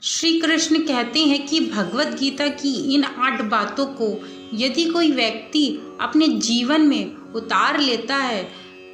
श्री कृष्ण कहते हैं कि भगवत गीता की इन 8 बातों को यदि कोई व्यक्ति अपने जीवन में उतार लेता है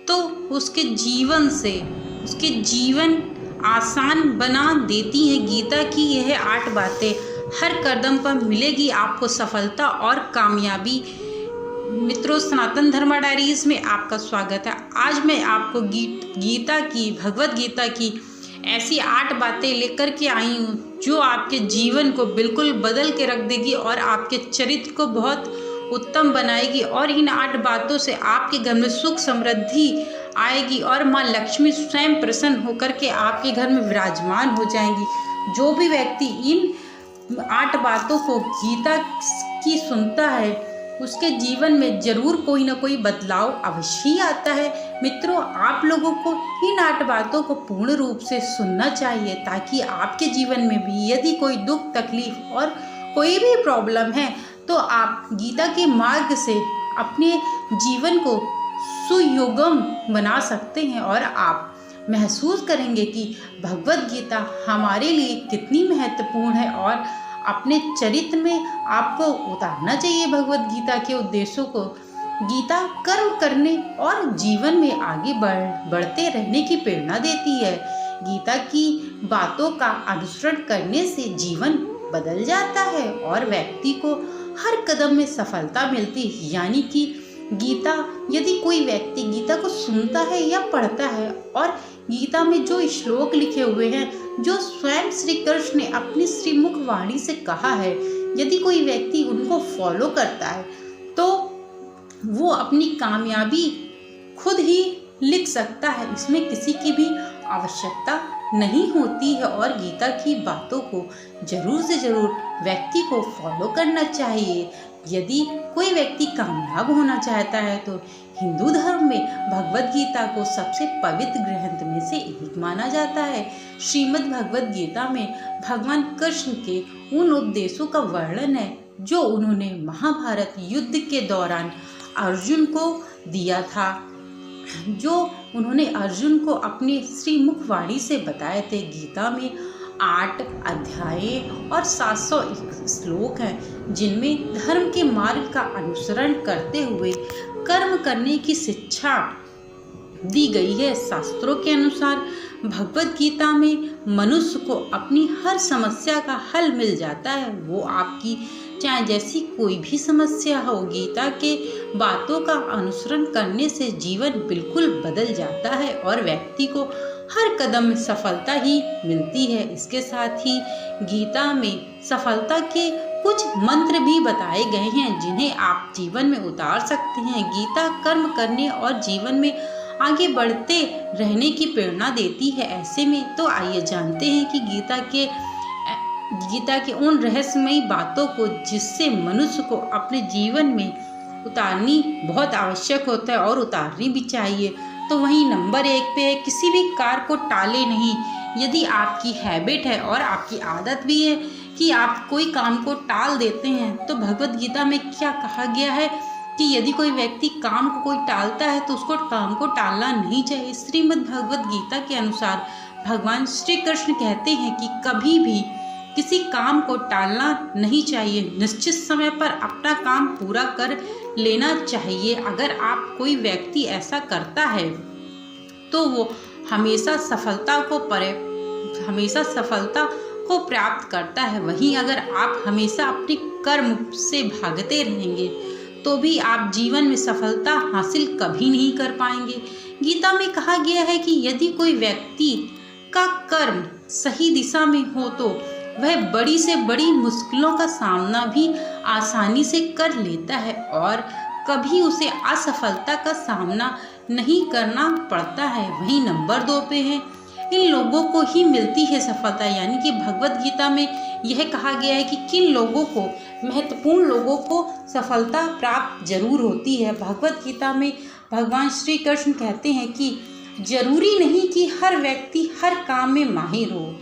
तो उसके जीवन आसान बना देती हैं। गीता की यह 8 बातें हर कदम पर मिलेगी आपको सफलता और कामयाबी। मित्रों, सनातन धर्मा डायरीज में आपका स्वागत है। आज मैं आपको भगवत गीता की ऐसी 8 बातें लेकर के आई हूँ जो आपके जीवन को बिल्कुल बदल के रख देगी और आपके चरित्र को बहुत उत्तम बनाएगी। और इन 8 बातों से आपके घर में सुख समृद्धि आएगी और माँ लक्ष्मी स्वयं प्रसन्न होकर के आपके घर में विराजमान हो जाएंगी। जो भी व्यक्ति इन 8 बातों को गीता की सुनता है उसके जीवन में जरूर कोई ना कोई बदलाव अवश्य ही आता है। मित्रों, आप लोगों को इन 8 बातों को पूर्ण रूप से सुनना चाहिए ताकि आपके जीवन में भी यदि कोई दुख तकलीफ और कोई भी प्रॉब्लम है तो आप गीता के मार्ग से अपने जीवन को सुयोगम बना सकते हैं और आप महसूस करेंगे कि भगवत गीता हमारे लिए कितनी महत्वपूर्ण है और अपने चरित्र में आपको उतारना चाहिए भगवत गीता के उद्देश्यों को। गीता कर्म करने और जीवन में आगे बढ़ते रहने की प्रेरणा देती है। गीता की बातों का अनुसरण करने से जीवन बदल जाता है और व्यक्ति को हर कदम में सफलता मिलती है। यानी कि यदि कोई व्यक्ति गीता को सुनता है या पढ़ता है और गीता में जो श्लोक लिखे हुए हैं जो स्वयं श्री कृष्ण ने अपनी श्रीमुख वाणी से कहा है, यदि कोई व्यक्ति उनको फॉलो करता है तो वो अपनी कामयाबी खुद ही लिख सकता है। इसमें किसी की भी आवश्यकता नहीं होती है और गीता की बातों को जरूर से जरूर व्यक्ति को फॉलो करना चाहिए। यदि कोई व्यक्ति कामयाब होना चाहता है तो हिंदू धर्म में भगवत गीता को सबसे पवित्र ग्रंथ में से एक माना जाता है। श्रीमद् भगवत गीता में भगवान कृष्ण के उन उपदेशों का वर्णन है जो उन्होंने महाभारत युद्ध के दौरान अर्जुन को दिया था, जो उन्होंने अर्जुन को अपनी श्रीमुख वाणी से बताए थे। गीता में 8 अध्याय और 700 श्लोक हैं जिनमें धर्म के मार्ग का अनुसरण करते हुए कर्म करने की शिक्षा दी गई है। शास्त्रों के अनुसार भगवत गीता में मनुष्य को अपनी हर समस्या का हल मिल जाता है। वो आपकी चाहे जैसी कोई भी समस्या हो, गीता के बातों का अनुसरण करने से जीवन बिल्कुल बदल जाता है और व्यक्ति को हर कदम में सफलता ही मिलती है। इसके साथ ही गीता में सफलता के कुछ मंत्र भी बताए गए हैं जिन्हें आप जीवन में उतार सकते हैं। गीता कर्म करने और जीवन में आगे बढ़ते रहने की प्रेरणा देती है। ऐसे में तो आइए जानते हैं कि गीता के उन रहस्यमयी बातों को जिससे मनुष्य को अपने जीवन में उतारनी बहुत आवश्यक होता है और उतारनी भी चाहिए। तो वहीं नंबर 1 पे है, किसी भी कार्य को टाले नहीं। यदि आपकी हैबिट है और आपकी आदत भी है कि आप कोई काम को टाल देते हैं तो भगवत गीता में क्या कहा गया है कि यदि कोई व्यक्ति काम को कोई टालता है तो उसको काम को टालना नहीं चाहिए। श्रीमद् भगवत गीता के अनुसार भगवान श्री कृष्ण कहते हैं कि कभी भी किसी काम को टालना नहीं चाहिए। निश्चित समय पर अपना काम पूरा कर लेना चाहिए। अगर आप कोई व्यक्ति ऐसा करता है तो वो हमेशा सफलता को प्राप्त करता है। वहीं अगर आप हमेशा अपने कर्म से भागते रहेंगे तो भी आप जीवन में सफलता हासिल कभी नहीं कर पाएंगे। गीता में कहा गया है कि यदि कोई व्यक्ति का कर्म सही दिशा में हो तो वह बड़ी से बड़ी मुश्किलों का सामना भी आसानी से कर लेता है और कभी उसे असफलता का सामना नहीं करना पड़ता है। वहीं नंबर 2 पे है, इन लोगों को ही मिलती है सफलता। यानी कि भगवत गीता में यह कहा गया है कि किन लोगों को, महत्वपूर्ण लोगों को सफलता प्राप्त जरूर होती है। भगवत गीता में भगवान श्री कृष्ण कहते हैं कि जरूरी नहीं कि हर व्यक्ति हर काम में माहिर हो,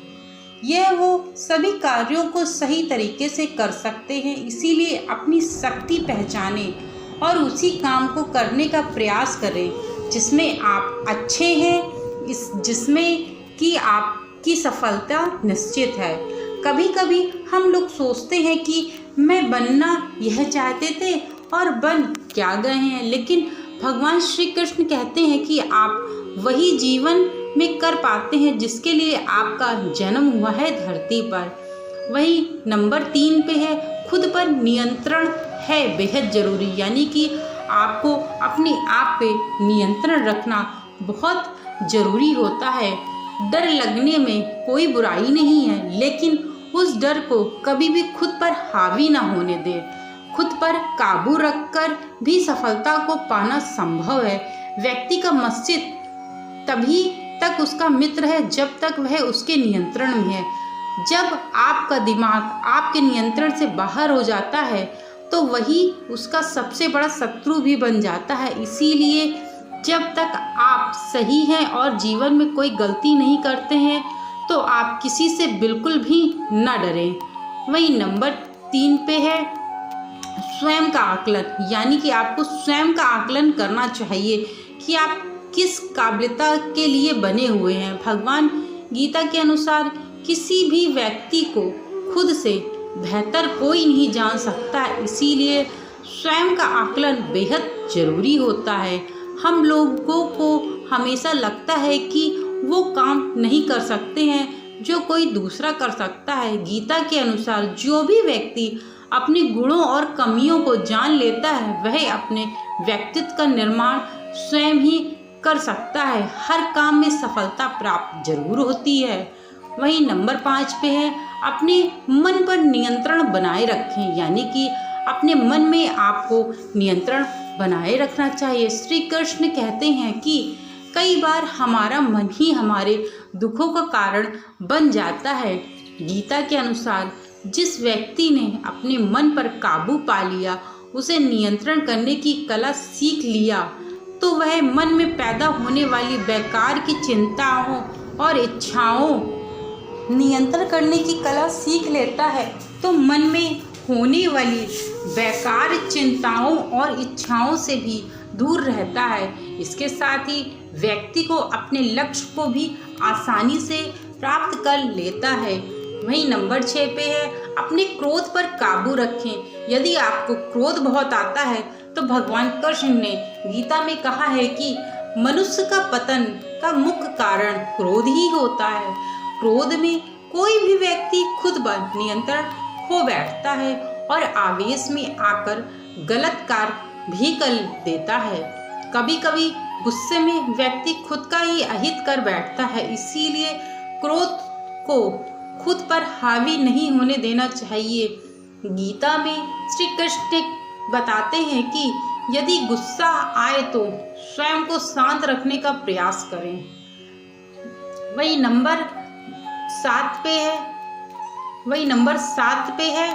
यह वो सभी कार्यों को सही तरीके से कर सकते हैं। इसीलिए अपनी शक्ति पहचाने और उसी काम को करने का प्रयास करें जिसमें आप अच्छे हैं, जिसमें कि आपकी सफलता निश्चित है। कभी कभी हम लोग सोचते हैं कि मैं बनना यह चाहते थे और बन क्या गए हैं, लेकिन भगवान श्री कृष्ण कहते हैं कि आप वही जीवन में कर पाते हैं जिसके लिए आपका जन्म हुआ है धरती पर। वही नंबर 3 पे है, खुद पर नियंत्रण है बेहद ज़रूरी, यानी कि आपको अपने आप पे नियंत्रण रखना बहुत ज़रूरी होता है। डर लगने में कोई बुराई नहीं है, लेकिन उस डर को कभी भी खुद पर हावी ना होने दे। खुद पर काबू रखकर भी सफलता को पाना संभव है। व्यक्ति का मस्तिष्क तभी तक उसका मित्र है जब तक वह उसके नियंत्रण में है। जब आपका दिमाग आपके नियंत्रण से बाहर हो जाता है तो वही उसका सबसे बड़ा शत्रु भी बन जाता है। इसीलिए जब तक आप सही हैं और जीवन में कोई गलती नहीं करते हैं तो आप किसी से बिल्कुल भी ना डरें। वही नंबर 3 पे है स्वयं का आकलन, यानी कि आपको स्वयं का आकलन करना चाहिए कि आप किस काबिलियता के लिए बने हुए हैं। भगवान गीता के अनुसार किसी भी व्यक्ति को खुद से बेहतर कोई नहीं जान सकता, इसीलिए स्वयं का आकलन बेहद ज़रूरी होता है। हम लोगों को हमेशा लगता है कि वो काम नहीं कर सकते हैं जो कोई दूसरा कर सकता है। गीता के अनुसार जो भी व्यक्ति अपने गुणों और कमियों को जान लेता है वह अपने व्यक्तित्व का निर्माण स्वयं ही कर सकता है। हर काम में सफलता प्राप्त जरूर होती है। वहीं नंबर 5 पे है अपने मन पर नियंत्रण बनाए रखें, यानी कि अपने मन में आपको नियंत्रण बनाए रखना चाहिए। श्री कृष्ण कहते हैं कि कई बार हमारा मन ही हमारे दुखों का कारण बन जाता है। गीता के अनुसार जिस व्यक्ति ने अपने मन पर काबू पा लिया, उसे नियंत्रण करने की कला सीख लिया, तो वह मन में पैदा होने वाली बेकार की चिंताओं और इच्छाओं नियंत्रण करने की कला सीख लेता है, तो मन में होने वाली बेकार चिंताओं और इच्छाओं से भी दूर रहता है। इसके साथ ही व्यक्ति को अपने लक्ष्य को भी आसानी से प्राप्त कर लेता है। वहीं नंबर 6 पे है अपने क्रोध पर काबू रखें। यदि आपको क्रोध बहुत आता है तो भगवान कृष्ण ने गीता में कहा है कि मनुष्य का पतन का मुख्य कारण क्रोध ही होता है। क्रोध में कोई भी व्यक्ति खुद पर नियंत्रण खो बैठता है और आवेश में आकर गलत कार्य भी कर देता है। कभी कभी गुस्से में व्यक्ति खुद का ही अहित कर बैठता है, इसीलिए क्रोध को खुद पर हावी नहीं होने देना चाहिए। गीता में श्री कृष्ण बताते हैं कि यदि गुस्सा आए तो स्वयं को शांत रखने का प्रयास करें। वही नंबर 7 पे है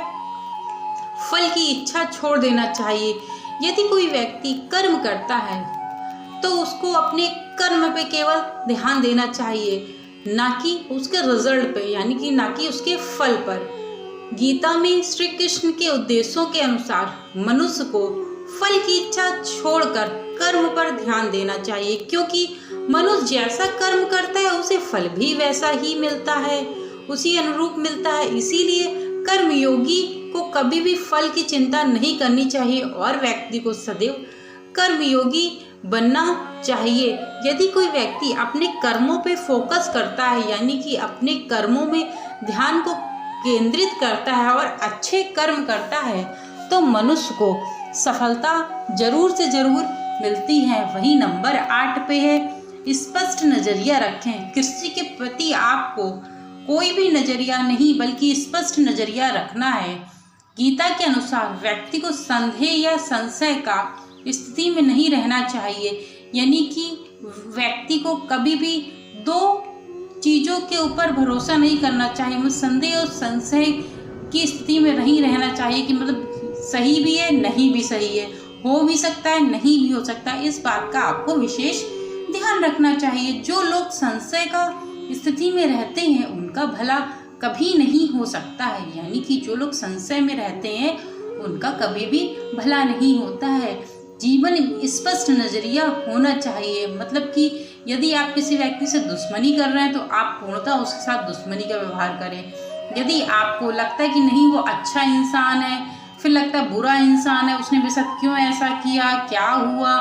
फल की इच्छा छोड़ देना चाहिए। यदि कोई व्यक्ति कर्म करता है तो उसको अपने कर्म पे केवल ध्यान देना चाहिए, ना कि उसके रिजल्ट पे, यानी कि ना कि उसके फल पर। गीता में श्री कृष्ण के उद्देश्यों के अनुसार मनुष्य को फल की इच्छा छोड़कर कर्म पर ध्यान देना चाहिए, क्योंकि मनुष्य जैसा कर्म करता है उसे फल भी वैसा ही मिलता है, उसी अनुरूप मिलता है। इसीलिए कर्मयोगी को कभी भी फल की चिंता नहीं करनी चाहिए और व्यक्ति को सदैव कर्मयोगी बनना चाहिए। यदि कोई व्यक्ति अपने कर्मों पे फोकस करता है, यानी कि अपने कर्मों में ध्यान को केंद्रित करता है और अच्छे कर्म करता है, तो मनुष्य को सफलता जरूर से जरूर मिलती है। वही नंबर 8 पे है स्पष्ट नजरिया रखें। कृषि के प्रति आपको कोई भी नजरिया नहीं बल्कि स्पष्ट नजरिया रखना है। गीता के अनुसार व्यक्ति को संदेह या संशय का स्थिति में नहीं रहना चाहिए, यानी कि व्यक्ति को कभी भी 2 चीज़ों के ऊपर भरोसा नहीं करना चाहिए। मतलब संदेह और संशय की स्थिति में नहीं रहना चाहिए कि मतलब सही भी है नहीं भी सही है, हो भी सकता है नहीं भी हो सकता है। इस बात का आपको विशेष ध्यान रखना चाहिए। जो लोग संशय का स्थिति में रहते हैं उनका भला कभी नहीं हो सकता है, यानी कि जो लोग संशय में रहते हैं उनका कभी भी भला नहीं होता है। जीवन स्पष्ट नजरिया होना चाहिए, मतलब कि यदि आप किसी व्यक्ति से दुश्मनी कर रहे हैं तो आप पूर्णतः उसके साथ दुश्मनी का व्यवहार करें। यदि आपको लगता है कि नहीं वो अच्छा इंसान है, फिर लगता है बुरा इंसान है, उसने मेरे साथ क्यों ऐसा किया, क्या हुआ,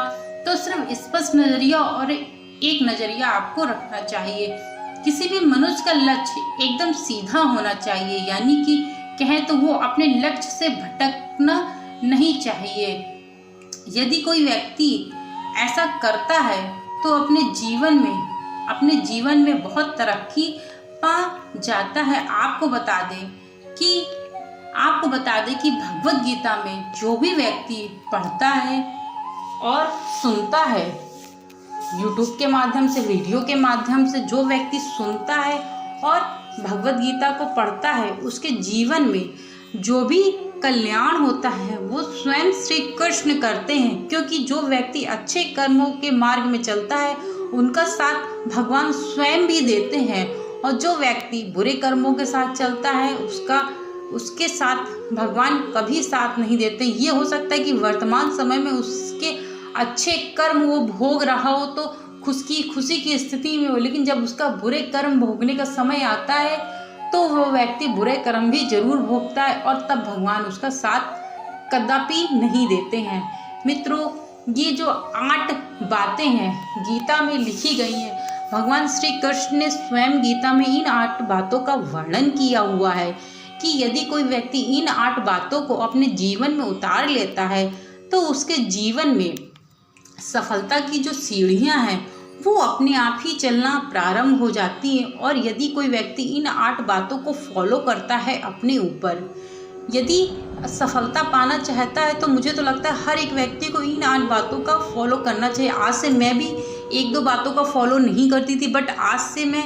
तो सिर्फ स्पष्ट नज़रिया और एक नज़रिया आपको रखना चाहिए। किसी भी मनुष्य का लक्ष्य एकदम सीधा होना चाहिए, यानी कि कहें तो वो अपने लक्ष्य से भटकना नहीं चाहिए। यदि कोई व्यक्ति ऐसा करता है तो अपने जीवन में बहुत तरक्की पा जाता है। आपको बता दें कि भगवत गीता में जो भी व्यक्ति पढ़ता है और सुनता है, YouTube के माध्यम से, वीडियो के माध्यम से जो व्यक्ति सुनता है और भगवत गीता को पढ़ता है, उसके जीवन में जो भी कल्याण होता है वो स्वयं श्री कृष्ण करते हैं। क्योंकि जो व्यक्ति अच्छे कर्मों के मार्ग में चलता है उनका साथ भगवान स्वयं भी देते हैं, और जो व्यक्ति बुरे कर्मों के साथ चलता है उसके साथ भगवान कभी साथ नहीं देते। ये हो सकता है कि वर्तमान समय में उसके अच्छे कर्म वो भोग रहा हो तो खुशी की स्थिति में हो, लेकिन जब उसका बुरे कर्म भोगने का समय आता है तो वो व्यक्ति बुरे कर्म भी जरूर भोगता है, और तब भगवान उसका साथ कदापि नहीं देते हैं। मित्रों, ये जो 8 बातें हैं गीता में लिखी गई हैं, भगवान श्री कृष्ण ने स्वयं गीता में इन 8 बातों का वर्णन किया हुआ है कि यदि कोई व्यक्ति इन 8 बातों को अपने जीवन में उतार लेता है तो उसके जीवन में सफलता की जो सीढ़ियां हैं वो अपने आप ही चलना प्रारंभ हो जाती हैं। और यदि कोई व्यक्ति इन 8 बातों को फॉलो करता है अपने ऊपर, यदि सफलता पाना चाहता है, तो मुझे तो लगता है हर एक व्यक्ति को इन 8 बातों का फॉलो करना चाहिए। आज से मैं भी 1-2 बातों का फॉलो नहीं करती थी, बट आज से मैं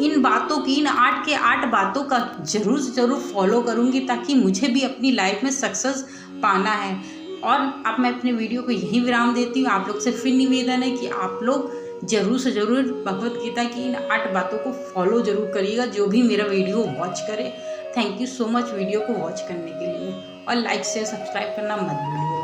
इन 8 के 8 बातों का जरूर से ज़रूर फॉलो करूँगी, ताकि मुझे भी अपनी लाइफ में सक्सेस पाना है। और अब मैं अपने वीडियो को यहीं विराम देती हूँ। आप लोग से फिर निवेदन है कि आप लोग ज़रूर से ज़रूर भगवत गीता की इन 8 बातों को फॉलो ज़रूर करिएगा, जो भी मेरा वीडियो वॉच करे। Thank you so much video को वॉच करने के लिए, और लाइक शेयर सब्सक्राइब करना मत भूलिएगा।